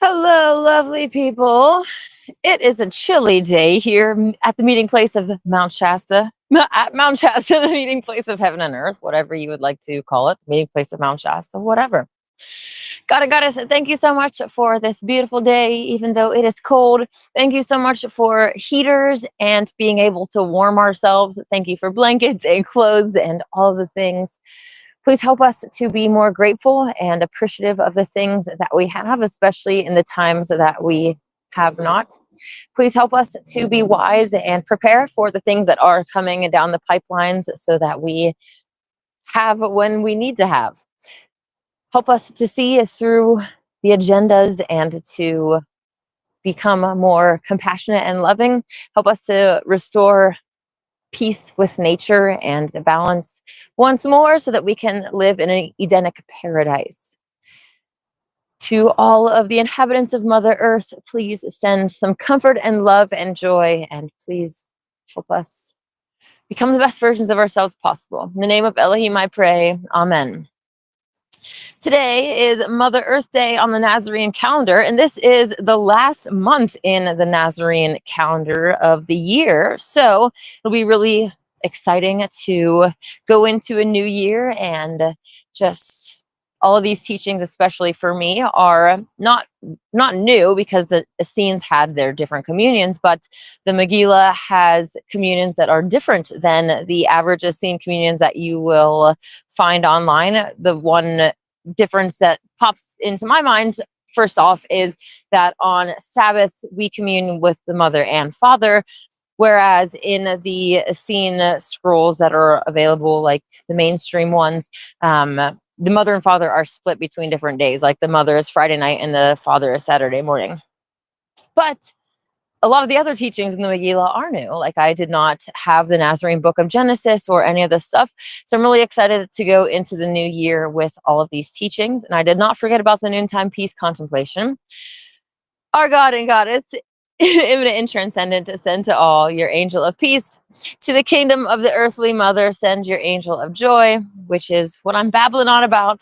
Hello, lovely people. It is a chilly day here at the meeting place of Mount Shasta. At Mount Shasta, the meeting place of heaven and earth, whatever you would like to call it, the meeting place of Mount Shasta, whatever. Goddess, thank you so much for this beautiful day, even though it is cold. Thank you so much for heaters and being able to warm ourselves. Thank you for blankets and clothes and all of the things. Please help us to be more grateful and appreciative of the things that we have, especially in the times that we have not. Please help us to be wise and prepare for the things that are coming down the pipelines so that we have when we need to have. Help us to see through the agendas and to become more compassionate and loving. Help us to restore peace with nature and balance once more so that we can live in an Edenic paradise. To all of the inhabitants of Mother Earth, please send some comfort and love and joy, and please help us become the best versions of ourselves possible. In the name of Elohim, I pray. Amen. Today is Mother Earth Day on the Nazarean calendar, and this is the last month in the Nazarean calendar of the year. So it'll be really exciting to go into a new year, and just all of these teachings, especially for me, are not new because the Essenes had their different communions, but the Megillah has communions that are different than the average Essene communions that you will find online. The one difference that pops into my mind first off is that on Sabbath we commune with the mother and father, whereas in the Essene scrolls that are available, like the mainstream ones, the mother and father are split between different days. Like the mother is Friday night and the father is Saturday morning. But a lot of the other teachings in the Megillah are new. Like I did not have the Nazarene book of Genesis or any of this stuff. So I'm really excited to go into the new year with all of these teachings. And I did not forget about the noontime peace contemplation. Our God and Goddess, immanent and transcendent, send to all your angel of peace. To the kingdom of the earthly mother, send your angel of joy, which is what I'm babbling on about.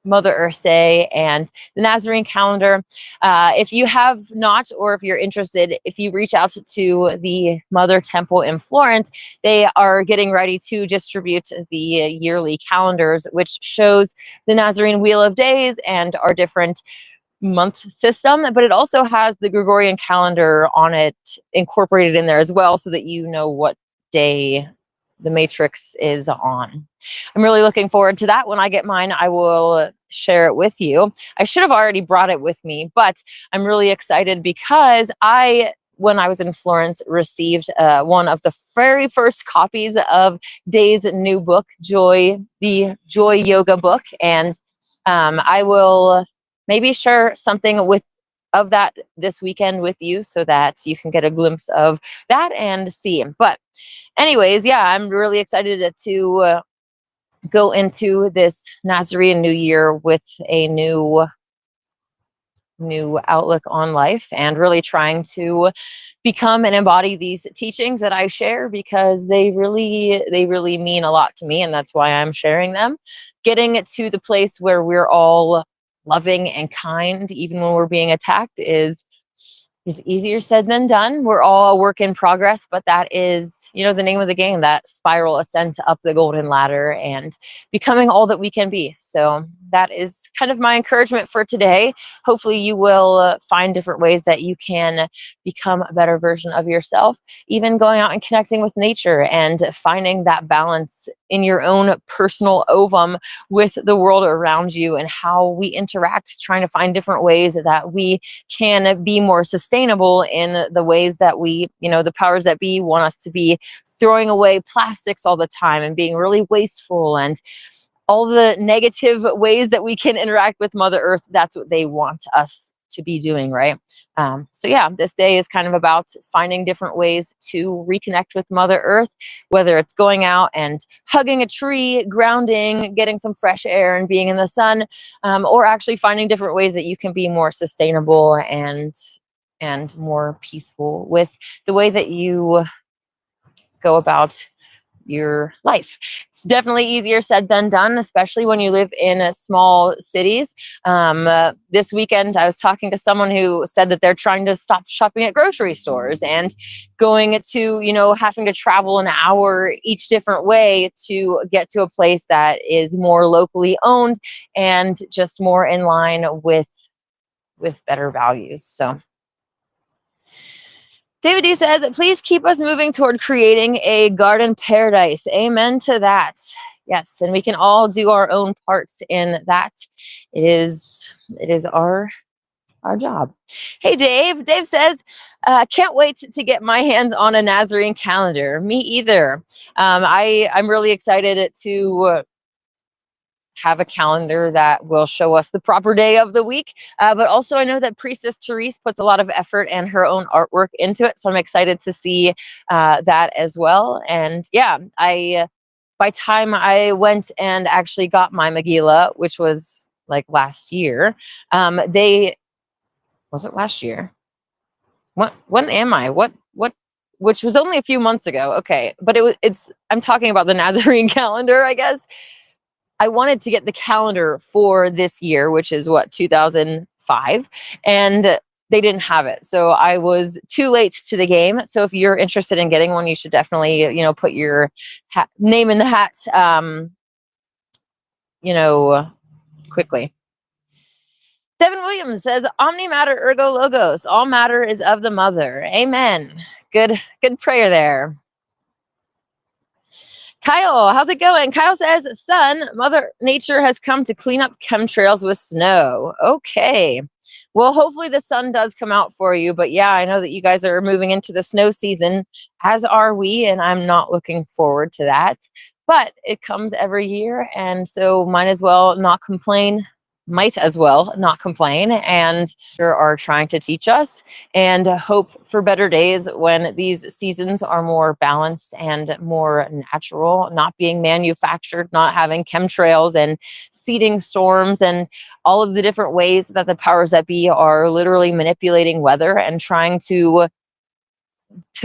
Mother Earth Day and the Nazarene calendar. If you have not, or if you're interested, if you reach out to the Mother Temple in Florence, they are getting ready to distribute the yearly calendars, which shows the Nazarene Wheel of Days and our different month system, but it also has the Gregorian calendar on it incorporated in there as well, so that you know what day the matrix is on. I'm really looking forward to that. When I get mine, I will share it with you. I should have already brought it with me, but I'm really excited because when I was in Florence, received one of the very first copies of Day's new book, Joy, the Joy Yoga book, and I will maybe share something of that this weekend with you so that you can get a glimpse of that and see. But anyways, yeah, I'm really excited to go into this Nazarene New Year with a new outlook on life, and really trying to become and embody these teachings that I share, because they really mean a lot to me, and that's why I'm sharing them. Getting to the place where we're all loving and kind, even when we're being attacked, is easier said than done. We're all a work in progress, but that is, the name of the game, that spiral ascent up the golden ladder and becoming all that we can be. So that is kind of my encouragement for today. Hopefully you will find different ways that you can become a better version of yourself, even going out and connecting with nature and finding that balance in your own personal ovum with the world around you, and how we interact, trying to find different ways that we can be more sustainable in the ways that we, the powers that be want us to be throwing away plastics all the time and being really wasteful, and all the negative ways that we can interact with Mother Earth. That's what they want us to be doing, right? So yeah, this day is kind of about finding different ways to reconnect with Mother Earth, whether it's going out and hugging a tree, grounding, getting some fresh air and being in the sun, or actually finding different ways that you can be more sustainable and more peaceful with the way that you go about your life. It's definitely easier said than done, especially when you live in small cities. This weekend, I was talking to someone who said that they're trying to stop shopping at grocery stores and going to, having to travel an hour each different way to get to a place that is more locally owned and just more in line with better values. So David D says, please keep us moving toward creating a garden paradise. Amen to that. Yes, and we can all do our own parts in that. It is our job. Hey, Dave. Dave says, can't wait to get my hands on a Nazarene calendar. Me either. I'm really excited to have a calendar that will show us the proper day of the week. But also I know that Priestess Therese puts a lot of effort and her own artwork into it. So I'm excited to see that as well. And yeah, by time I went and actually got my Megillah, which was like last year, was it last year? When am I? What? Which was only a few months ago. Okay. But I'm talking about the Nazarene calendar, I guess. I wanted to get the calendar for this year, which is 2005, and they didn't have it. So I was too late to the game. So if you're interested in getting one, you should definitely, put your name in the hat, quickly. Devin Williams says, Omni matter ergo logos. All matter is of the mother. Amen. Good prayer there. Kyle, how's it going? Kyle says, son, Mother Nature has come to clean up chemtrails with snow. Okay. Well, hopefully the sun does come out for you. But yeah, I know that you guys are moving into the snow season, as are we, and I'm not looking forward to that. But it comes every year, and so might as well not complain and sure are trying to teach us and hope for better days when these seasons are more balanced and more natural, not being manufactured, not having chemtrails and seeding storms and all of the different ways that the powers that be are literally manipulating weather and trying to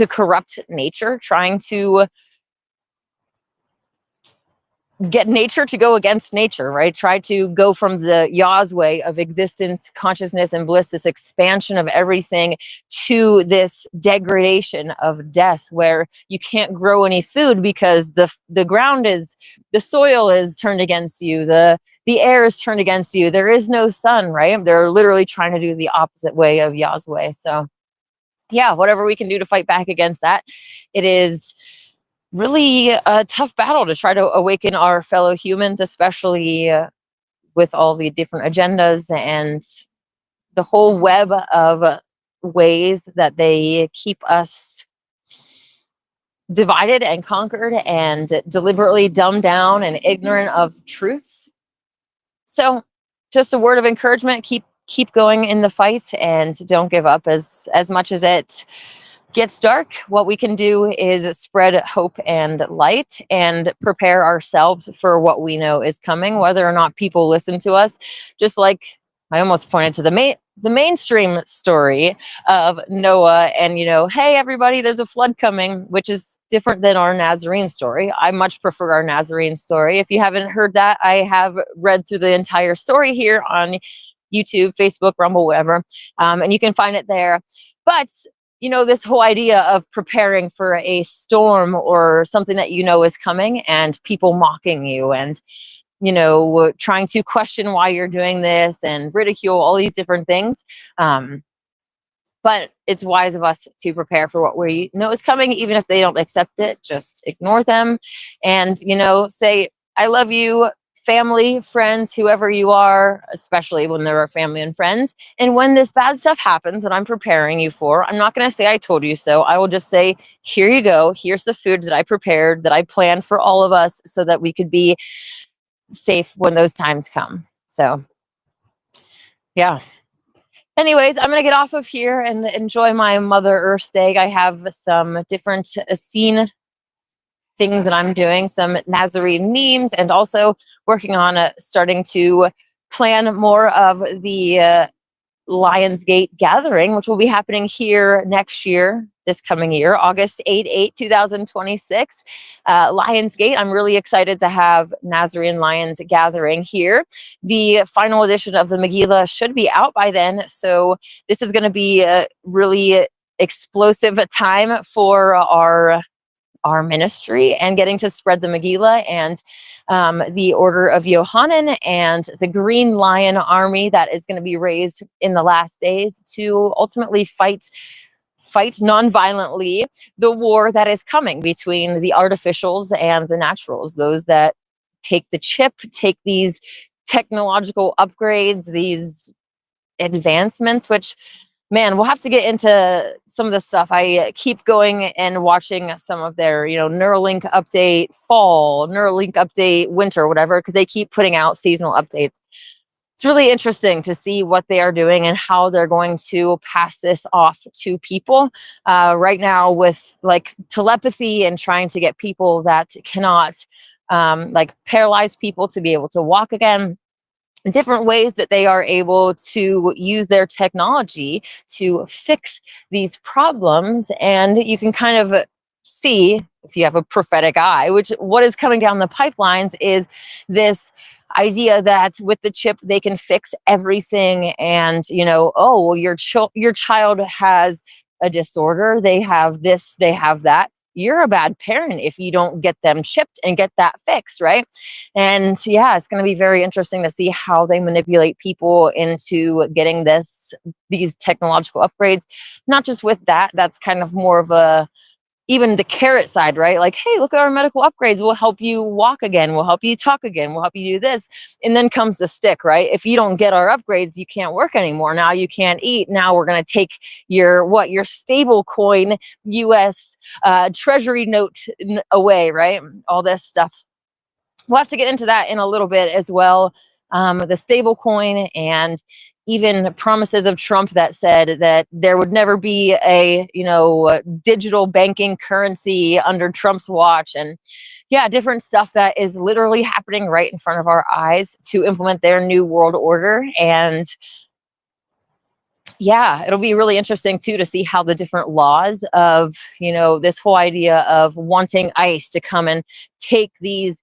corrupt nature, trying to get nature to go against nature, right? Try to go from the Yahweh of existence, consciousness, and bliss, this expansion of everything, to this degradation of death, where you can't grow any food because the ground the soil is turned against you, the air is turned against you. There is no sun, right? They're literally trying to do the opposite way of Yahweh. So yeah, whatever we can do to fight back against that. It is really a tough battle to try to awaken our fellow humans, especially with all the different agendas and the whole web of ways that they keep us divided and conquered and deliberately dumbed down and ignorant of truths. So just a word of encouragement, keep going in the fight and don't give up. As much as it gets dark, what we can do is spread hope and light and prepare ourselves for what we know is coming, whether or not people listen to us. Just like I almost pointed to the mainstream story of Noah and, hey, everybody, there's a flood coming, which is different than our Nazarene story. I much prefer our Nazarene story. If you haven't heard that, I have read through the entire story here on YouTube, Facebook, Rumble, whatever, and you can find it there. But this whole idea of preparing for a storm or something that is coming and people mocking you and, trying to question why you're doing this and ridicule all these different things. But it's wise of us to prepare for what we know is coming, even if they don't accept it. Just ignore them and, say, I love you, family, friends, whoever you are, especially when there are family and friends. And when this bad stuff happens that I'm preparing you for, I'm not going to say I told you so. I will just say, here you go. Here's the food that I prepared, that I planned for all of us so that we could be safe when those times come. So, yeah. Anyways, I'm going to get off of here and enjoy my Mother Earth Day. I have some different Essene things that I'm doing, some Nazarene memes, and also working on starting to plan more of the Lionsgate gathering, which will be happening here next year, this coming year, August 8, 2026. Lionsgate, I'm really excited to have Nazarene Lions gathering here. The final edition of the Megillah should be out by then, so this is going to be a really explosive time for our ministry and getting to spread the Megillah and the Order of Yohanan and the Green Lion Army that is going to be raised in the last days to ultimately fight non-violently the war that is coming between the artificials and the naturals, those that take the chip, take these technological upgrades, these advancements, which, man, we'll have to get into some of the stuff. I keep going and watching some of their, Neuralink update fall, Neuralink update winter, whatever, because they keep putting out seasonal updates. It's really interesting to see what they are doing and how they're going to pass this off to people. Right now with like telepathy and trying to get people that cannot, like paralyzed people to be able to walk again. Different ways that they are able to use their technology to fix these problems. And you can kind of see, if you have a prophetic eye, which what is coming down the pipelines is this idea that with the chip they can fix everything. And oh well, your child has a disorder, they have this, they have that. You're a bad parent if you don't get them chipped and get that fixed, right? And yeah, it's going to be very interesting to see how they manipulate people into getting these technological upgrades. Not just with that, that's kind of more of even the carrot side, right? Like, hey, look at our medical upgrades. We'll help you walk again. We'll help you talk again. We'll help you do this. And then comes the stick, right? If you don't get our upgrades, you can't work anymore. Now you can't eat. Now we're going to take your stable coin US treasury note away, right? All this stuff. We'll have to get into that in a little bit as well. The stable coin and even promises of Trump that said that there would never be a digital banking currency under Trump's watch, and yeah, different stuff that is literally happening right in front of our eyes to implement their new world order. And yeah, it'll be really interesting too to see how the different laws of this whole idea of wanting ICE to come and take these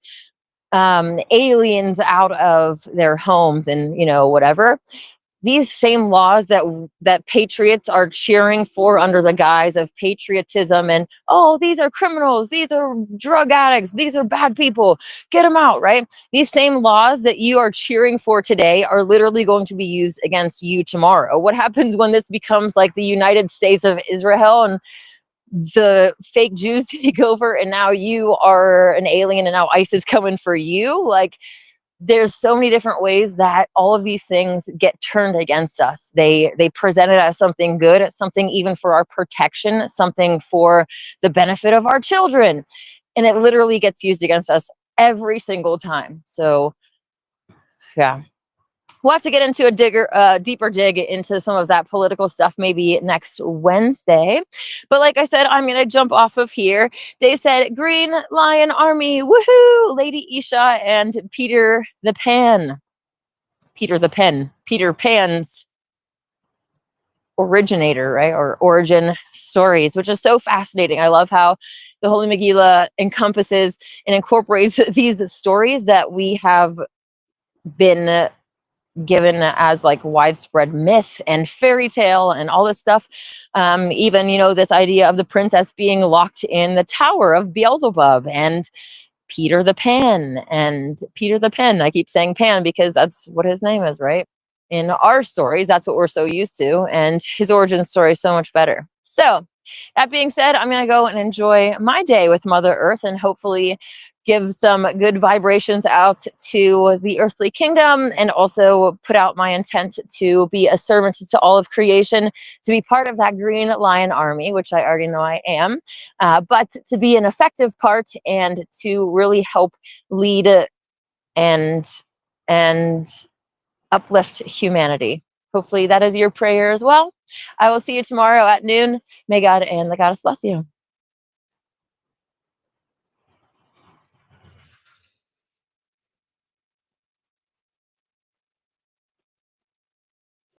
aliens out of their homes and whatever. These same laws that patriots are cheering for under the guise of patriotism and, oh, these are criminals, these are drug addicts, these are bad people, get them out, right? These same laws that you are cheering for today are literally going to be used against you tomorrow. What happens when this becomes like the United States of Israel and the fake Jews take over and now you are an alien and now ICE is coming for you? Like, there's so many different ways that all of these things get turned against us. They present it as something good, something even for our protection, something for the benefit of our children. And it literally gets used against us every single time. So yeah. We'll have to get into a deeper dig into some of that political stuff maybe next Wednesday. But like I said, I'm going to jump off of here. Dave said, Green Lion Army, woohoo, Lady Isha and Peter the Pan. Peter Pan's originator, right? Or origin stories, which is so fascinating. I love how the Holy Megillah encompasses and incorporates these stories that we have been given as like widespread myth and fairy tale and all this stuff. Even, this idea of the princess being locked in the tower of Beelzebub and Peter the Pan. I keep saying Pan because that's what his name is, right? In our stories, that's what we're so used to. And his origin story is so much better. So that being said, I'm going to go and enjoy my day with Mother Earth and hopefully give some good vibrations out to the earthly kingdom, and also put out my intent to be a servant to all of creation, to be part of that Green Lion Army, which I already know I am, but to be an effective part and to really help lead and uplift humanity. Hopefully that is your prayer as well. I will see you tomorrow at noon. May God and the Goddess bless you.